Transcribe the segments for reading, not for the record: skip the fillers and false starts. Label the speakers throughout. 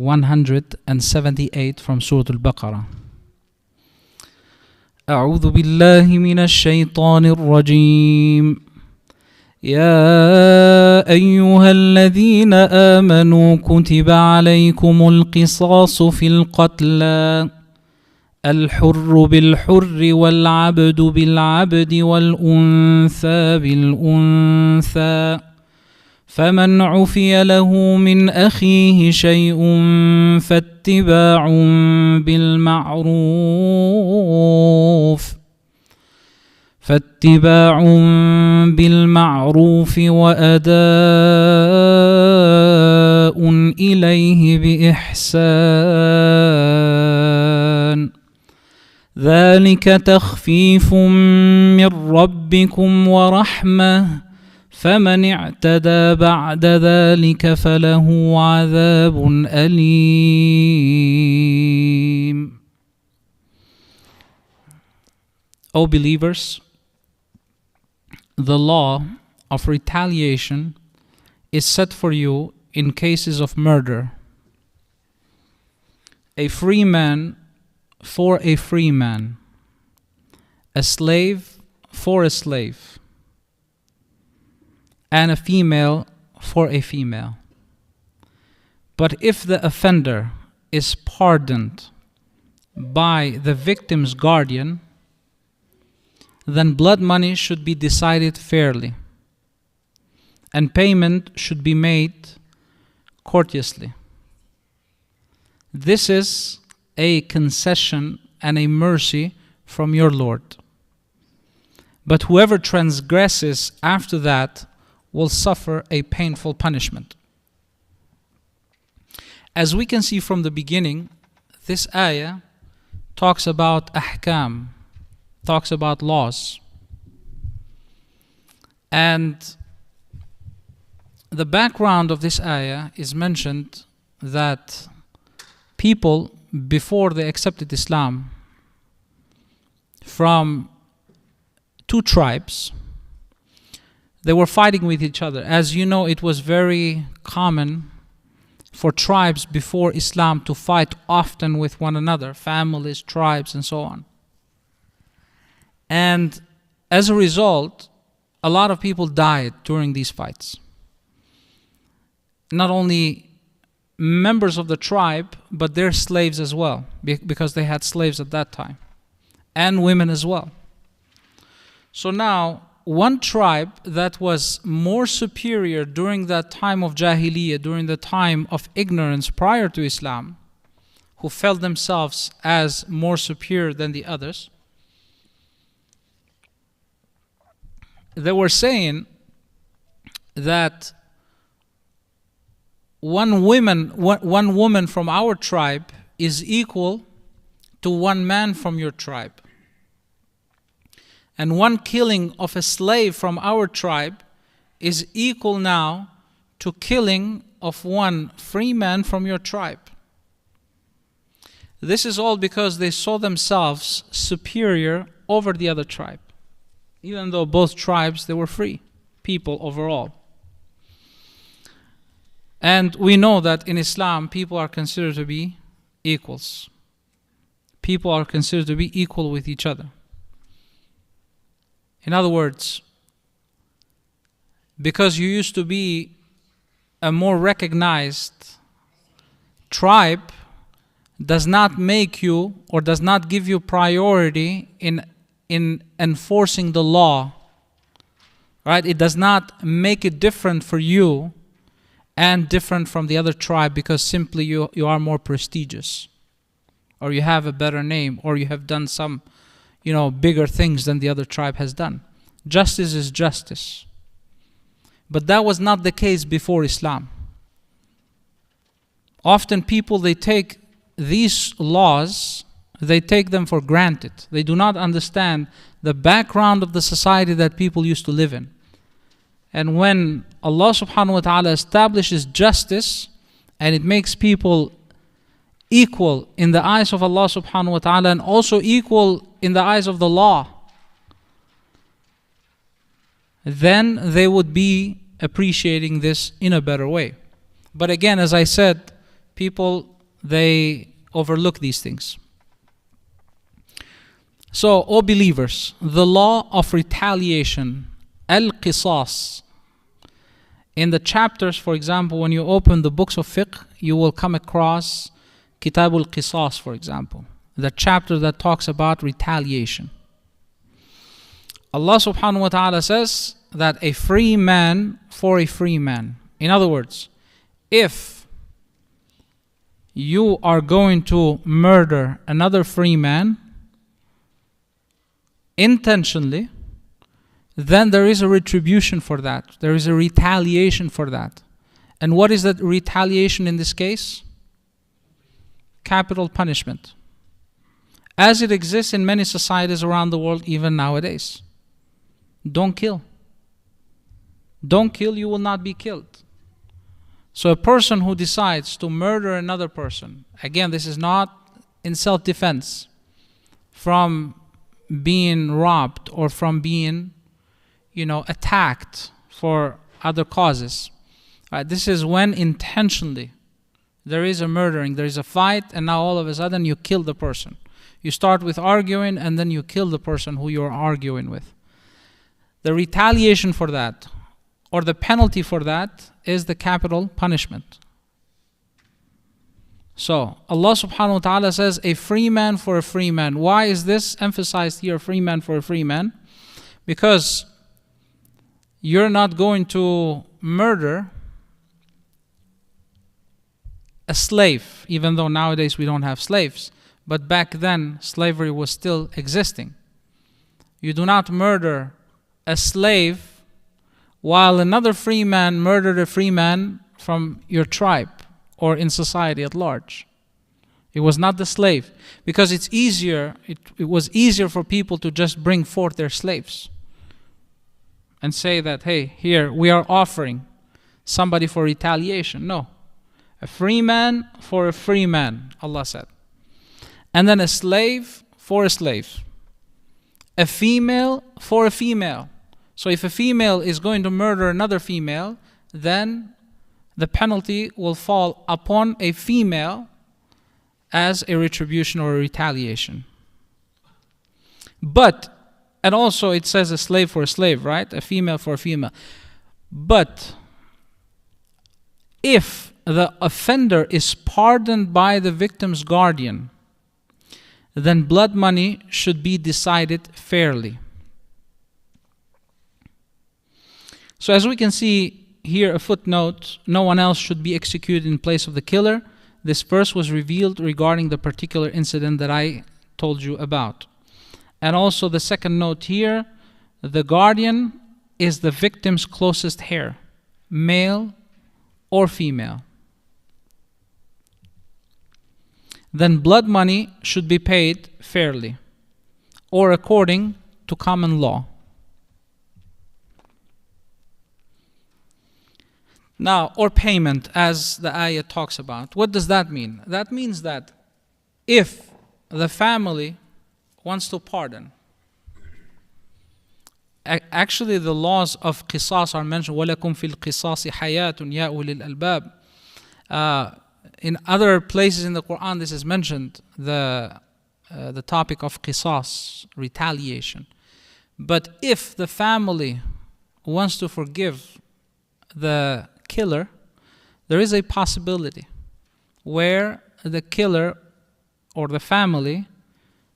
Speaker 1: 178 from Surah Al-Baqarah. أعوذ بالله من الشيطان الرجيم. يا أيها الذين آمنوا كتب عليكم القصاص في القتلى الحر بالحر والعبد بالعبد والأنثى بالأنثى فمن عفي له من أخيه شيء فاتباع بالمعروف وأداء إليه بإحسان ذلك تخفيف من ربكم ورحمة فمن اعتدى بعد ذلك فله عذاب أليم. O believers, the law of retaliation is set for you in cases of murder. A free man for a free man, a slave for a slave, and a female for a female. But if the offender is pardoned by the victim's guardian, then blood money should be decided fairly, and payment should be made courteously. This is a concession and a mercy from your Lord. But whoever transgresses after that will suffer a painful punishment. As we can see from the beginning, this ayah talks about ahkam, talks about laws. And the background of this ayah is mentioned that people, before they accepted Islam, from two tribes, they were fighting with each other. As you know, it was very common for tribes before Islam to fight often with one another, families, tribes, and so on. And as a result, a lot of people died during these fights. Not only members of the tribe, but their slaves as well, because they had slaves at that time, and women as well. So now, one tribe that was more superior during that time of Jahiliyyah, during the time of ignorance prior to Islam, who felt themselves as more superior than the others, they were saying that one woman from our tribe is equal to one man from your tribe. And one killing of a slave from our tribe is equal now to killing of one free man from your tribe. This is all because they saw themselves superior over the other tribe, even though both tribes, they were free people overall. And we know that in Islam, people are considered to be equals. People are considered to be equal with each other. In other words, because you used to be a more recognized tribe, does not make you or does not give you priority in enforcing the law. Right? It does not make it different for you and different from the other tribe because simply you are more prestigious, or you have a better name, or you have done some bigger things than the other tribe has done. Justice is justice. But that was not the case before Islam. Often people, they take these laws, they take them for granted. They do not understand the background of the society that people used to live in. And when Allah subhanahu wa ta'ala establishes justice, and it makes people equal in the eyes of Allah subhanahu wa ta'ala, and also equal in the eyes of the law, then they would be appreciating this in a better way. But again, as I said, people, they overlook these things. So, O believers, the law of retaliation, al-qisas, in the chapters, for example, when you open the books of fiqh, you will come across Kitab al-Qisas, for example, the chapter that talks about retaliation. Allah subhanahu wa ta'ala says that a free man for a free man. In other words, if you are going to murder another free man intentionally, then there is a retribution for that. There is a retaliation for that. And what is that retaliation in this case? Capital punishment. As it exists in many societies around the world, even nowadays. Don't kill. Don't kill, you will not be killed. So a person who decides to murder another person, again, this is not in self-defense from being robbed or from being, attacked for other causes. This is when intentionally there is a murdering, there is a fight, and now all of a sudden you kill the person. You start with arguing and then you kill the person who you're arguing with. The retaliation for that, or the penalty for that, is the capital punishment. So, Allah subhanahu wa ta'ala says, a free man for a free man. Why is this emphasized here, a free man for a free man? Because you're not going to murder a slave, even though nowadays we don't have slaves. But back then, slavery was still existing. You do not murder a slave while another free man murdered a free man from your tribe or in society at large. It was not the slave, because it's easier. It was easier for people to just bring forth their slaves and say that, hey, here we are offering somebody for retaliation. No, a free man for a free man, Allah said, and then a slave for a slave, a female for a female. So if a female is going to murder another female, then the penalty will fall upon a female as a retribution or a retaliation. And also it says a slave for a slave, right? A female for a female. But if the offender is pardoned by the victim's guardian, then blood money should be decided fairly. So as we can see here, a footnote, no one else should be executed in place of the killer. This verse was revealed regarding the particular incident that I told you about. And also the second note here, the guardian is the victim's closest heir, male or female. Then blood money should be paid fairly or according to common law. Now, or payment, as the ayah talks about. What does that mean? That means that if the family wants to pardon, actually the laws of qisas are mentioned. وَلَكُمْ فِي الْقِصَاصِ حَيَاةٌ يَا أُولِي الْأَلْبَابِ. In other places in the Quran, this is mentioned, the topic of qisas, retaliation. But if the family wants to forgive the killer, there is a possibility where the killer or the family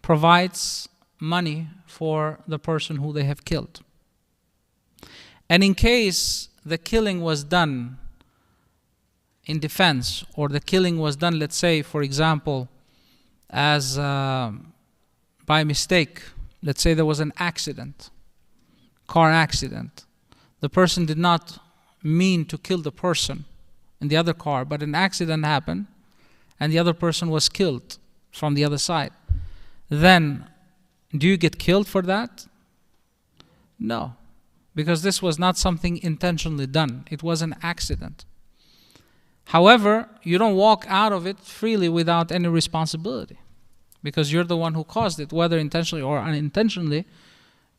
Speaker 1: provides money for the person who they have killed. And in case the killing was done in defense, or the killing was done, let's say, for example, as by mistake, let's say there was an accident, car accident. The person did not mean to kill the person in the other car, but an accident happened and the other person was killed from the other side. Then, do you get killed for that? No, because this was not something intentionally done. It was an accident. However, you don't walk out of it freely without any responsibility, because you're the one who caused it, whether intentionally or unintentionally.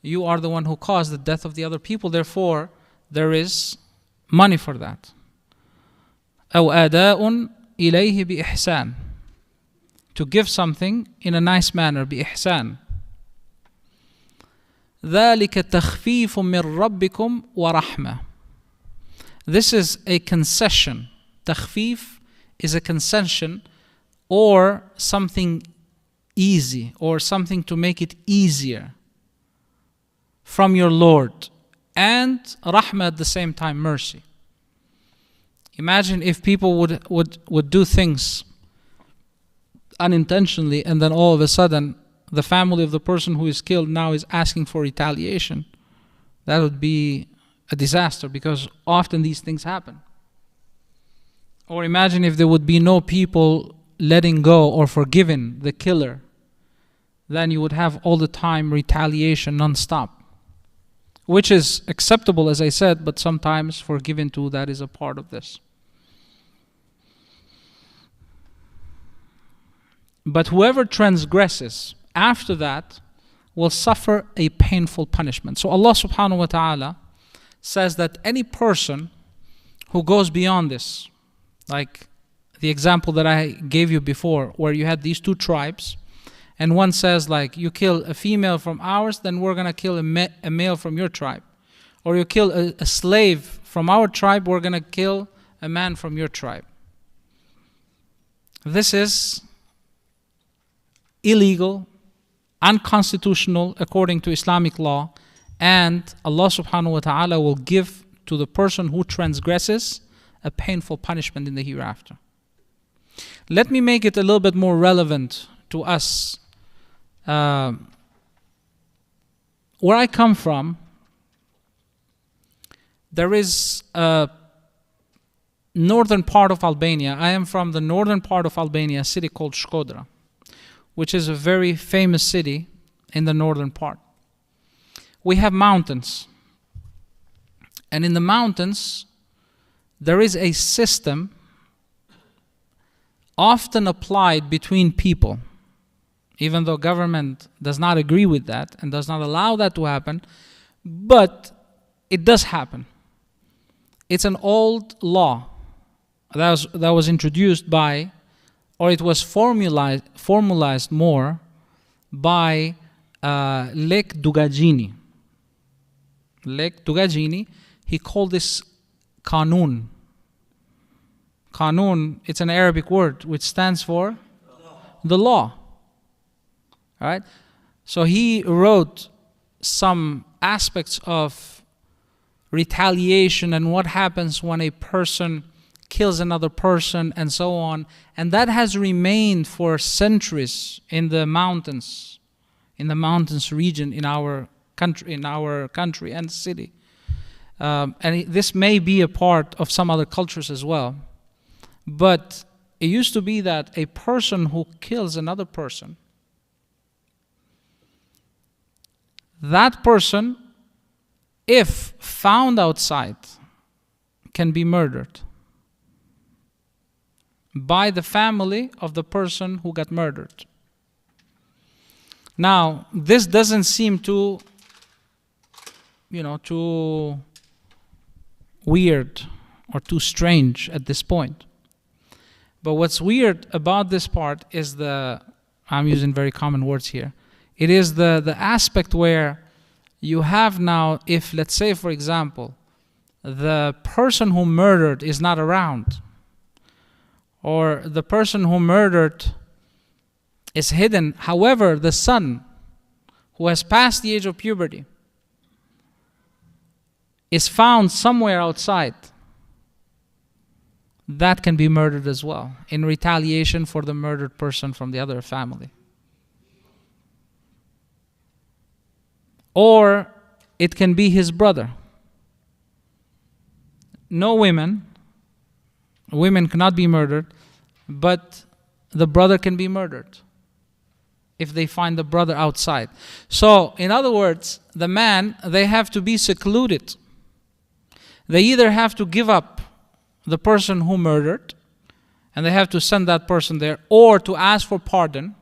Speaker 1: You are the one who caused the death of the other people. Therefore, there is money for that. أو أداء إليه بإحسان. To give something in a nice manner, بإحسان. ذلك تخفيف من ربكم ورحمة. This is a concession. تخفيف is a concession or something easy or something to make it easier from your Lord. And rahmah at the same time, mercy. Imagine if people would do things unintentionally and then all of a sudden the family of the person who is killed now is asking for retaliation. That would be a disaster, because often these things happen. Or imagine if there would be no people letting go or forgiving the killer. Then you would have all the time retaliation non-stop, which is acceptable, as I said, but sometimes forgiving too, that is a part of this. But whoever transgresses after that will suffer a painful punishment. So Allah subhanahu wa ta'ala says that any person who goes beyond this, like the example that I gave you before, where you had these two tribes, and one says like, you kill a female from ours, then we're going to kill a male from your tribe. Or you kill a slave from our tribe, we're going to kill a man from your tribe. This is illegal, unconstitutional according to Islamic law, and Allah subhanahu wa ta'ala will give to the person who transgresses a painful punishment in the hereafter. Let me make it a little bit more relevant to us. Where I come from, there is a northern part of Albania. I am from the northern part of Albania, a city called Shkodra, which is a very famous city in the northern part. We have mountains. And in the mountains, there is a system often applied between people, even though government does not agree with that and does not allow that to happen, but it does happen. It's an old law that was introduced by, or it was formalized more by Lek Dugagjini. Lek Dugagjini, he called this Qanun. Qanun, it's an Arabic word which stands for the law. All right? So he wrote some aspects of retaliation and what happens when a person kills another person and so on. And that has remained for centuries in the mountains region in our country and city. This may be a part of some other cultures as well. But it used to be that a person who kills another person, that person, if found outside, can be murdered by the family of the person who got murdered. Now, this doesn't seem too weird or too strange at this point. But what's weird about this part is I'm using very common words here. It is the aspect where you have now, if let's say for example, the person who murdered is not around, or the person who murdered is hidden. However, the son who has passed the age of puberty is found somewhere outside, that can be murdered as well in retaliation for the murdered person from the other family. Or it can be his brother. No women cannot be murdered, but the brother can be murdered if they find the brother outside. So, in other words, the man, they have to be secluded. They either have to give up the person who murdered, and they have to send that person there, or to ask for pardon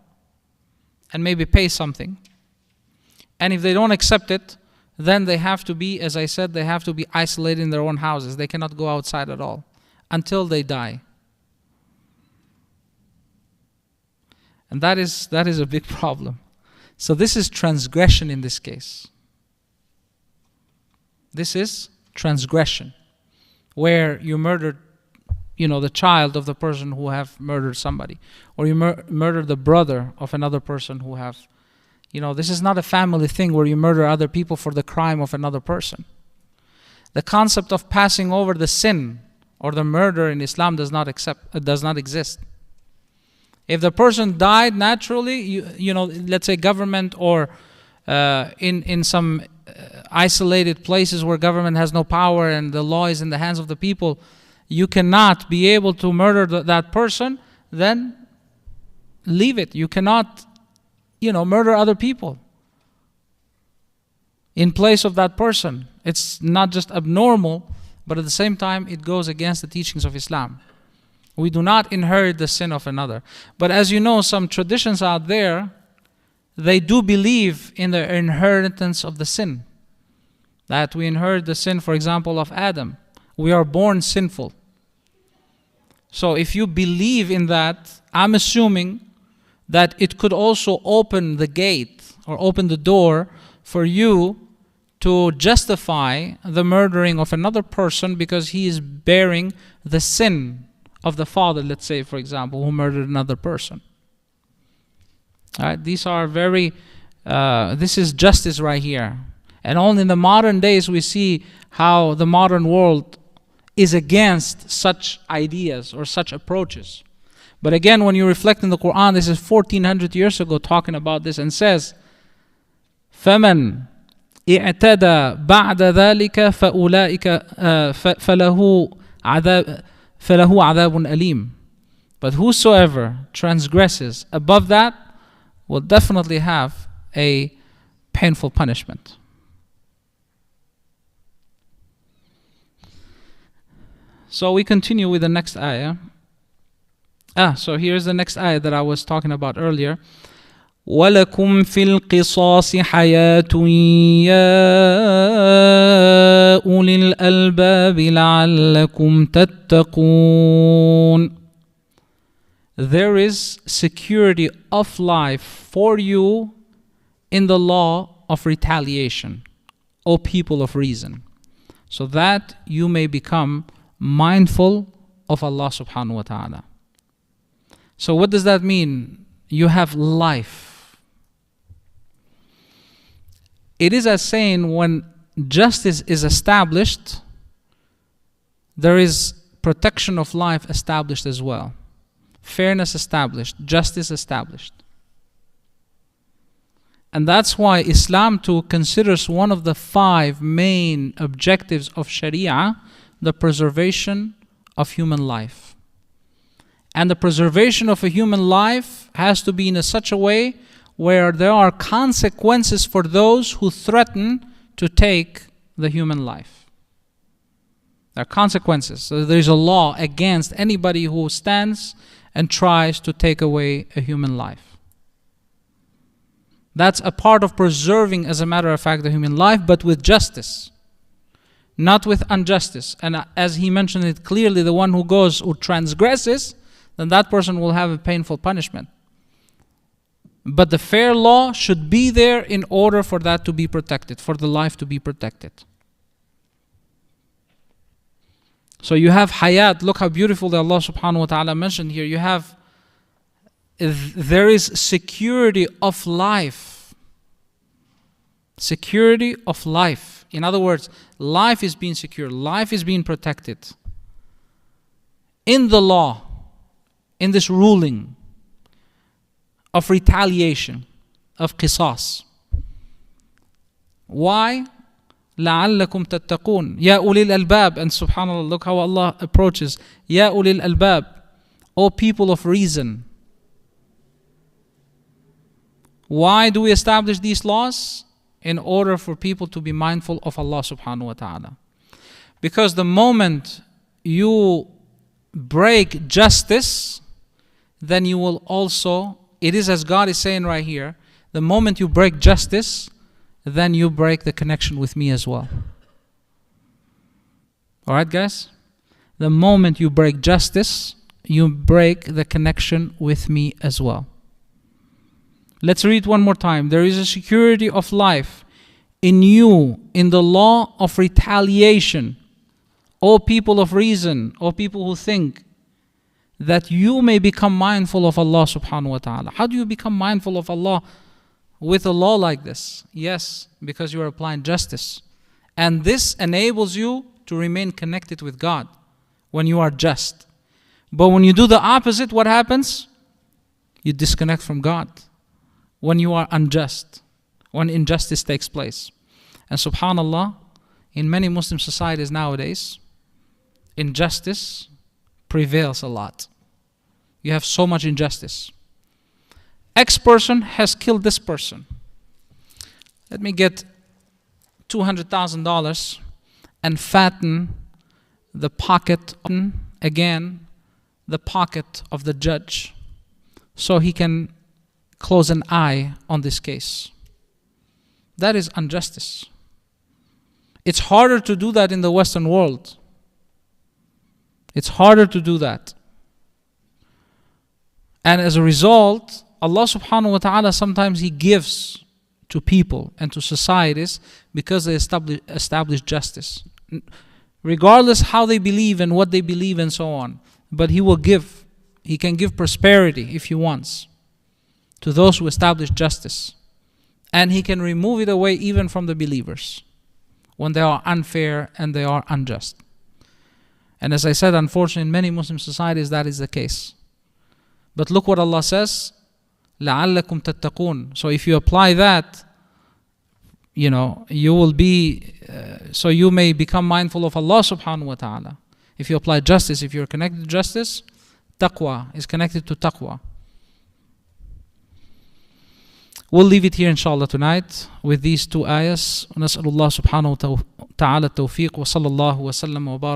Speaker 1: and maybe pay something. And if they don't accept it, then they have to be, as I said, they have to be isolated in their own houses. They cannot go outside at all until they die. And that is a big problem. So this is transgression in this case. This is transgression, where you murdered, the child of the person who have murdered somebody, or you murdered the brother of another person who have, this is not a family thing where you murder other people for the crime of another person. The concept of passing over the sin or the murder in Islam does not exist. If the person died naturally, let's say government or in some isolated places where government has no power and the law is in the hands of the people, you cannot be able to murder that person, then leave it. You cannot, murder other people in place of that person. It's not just abnormal, but at the same time, it goes against the teachings of Islam. We do not inherit the sin of another. But as you know, some traditions out there, they do believe in the inheritance of the sin. That we inherit the sin, for example, of Adam. We are born sinful. So if you believe in that, I'm assuming that it could also open the gate or open the door for you to justify the murdering of another person because he is bearing the sin of the father, let's say, for example, who murdered another person. All right, these are this is justice right here. And only in the modern days we see how the modern world is against such ideas or such approaches. But again, when you reflect in the Quran, this is 1400 years ago talking about this, and says, فَمَنْ اعتدى بعد ذلك فله عذاب أليم. But whosoever transgresses above that will definitely have a painful punishment. So we continue with the next ayah. So here's the next ayah that I was talking about earlier. وَلَكُمْ فِي الْقِصَاصِ حَيَاةٌ يَا أُولِي الْأَلْبَابِ لَعَلَّكُمْ تَتَّقُونَ. There is security of life for you in the law of retaliation, O people of reason, so that you may become mindful of Allah subhanahu wa ta'ala. So what does that mean? You have life. It is as saying when justice is established, there is protection of life established as well. Fairness established, justice established. And that's why Islam too considers one of the 5 main objectives of Sharia the preservation of human life. And the preservation of a human life has to be in such a way where there are consequences for those who threaten to take the human life. There are consequences. So there is a law against anybody who stands and tries to take away a human life. That's a part of preserving, as a matter of fact, the human life, but with justice, not with injustice. And as he mentioned it clearly, the one who transgresses, then that person will have a painful punishment. But the fair law should be there in order for that to be protected, for the life to be protected. So you have hayat. Look how beautiful that Allah subhanahu wa ta'ala mentioned here. There is security of life. Security of life. In other words, life is being secured. Life is being protected. In the law, in this ruling of retaliation, of qisas. Why? لَعَلَّكُمْ تَتَّقُونَ يَا أُولِي الْأَلْبَابِ. And subhanAllah, look how Allah approaches. يَا أُولِي الْأَلْبَابِ. O people of reason. Why do we establish these laws? In order for people to be mindful of Allah subhanahu wa ta'ala. Because the moment you break justice, then you will also, it is as God is saying right here, the moment you break justice, then you break the connection with me as well. Alright guys? The moment you break justice, you break the connection with me as well. Let's read one more time. There is a security of life in you, in the law of retaliation, O people of reason, O people who think, that you may become mindful of Allah subhanahu wa ta'ala. How do you become mindful of Allah with a law like this? Yes, because you are applying justice. And this enables you to remain connected with God when you are just. But when you do the opposite, what happens? You disconnect from God when you are unjust, when injustice takes place. And subhanallah, in many Muslim societies nowadays, injustice prevails a lot. You have so much injustice. X person has killed this person. Let me get $200,000 and fatten the pocket, again, the pocket of the judge, so he can close an eye on this case. That is injustice. It's harder to do that in the Western world. It's harder to do that. And as a result, Allah subhanahu wa ta'ala sometimes He gives to people and to societies because they establish justice. Regardless how they believe and what they believe and so on. But He will give. He can give prosperity if He wants to those who establish justice. And He can remove it away even from the believers when they are unfair and they are unjust. And as I said, unfortunately, in many Muslim societies that is the case. But look what Allah says, لَعَلَّكُمْ تَتَّقُونَ. So if you apply that, you will be, so you may become mindful of Allah subhanahu wa ta'ala. If you apply justice, if you're connected to justice, taqwa is connected to taqwa. We'll leave it here inshallah tonight with these two ayahs. نسأل الله سبحانه وتعالى التوفيق وصلى الله وسلم وبارك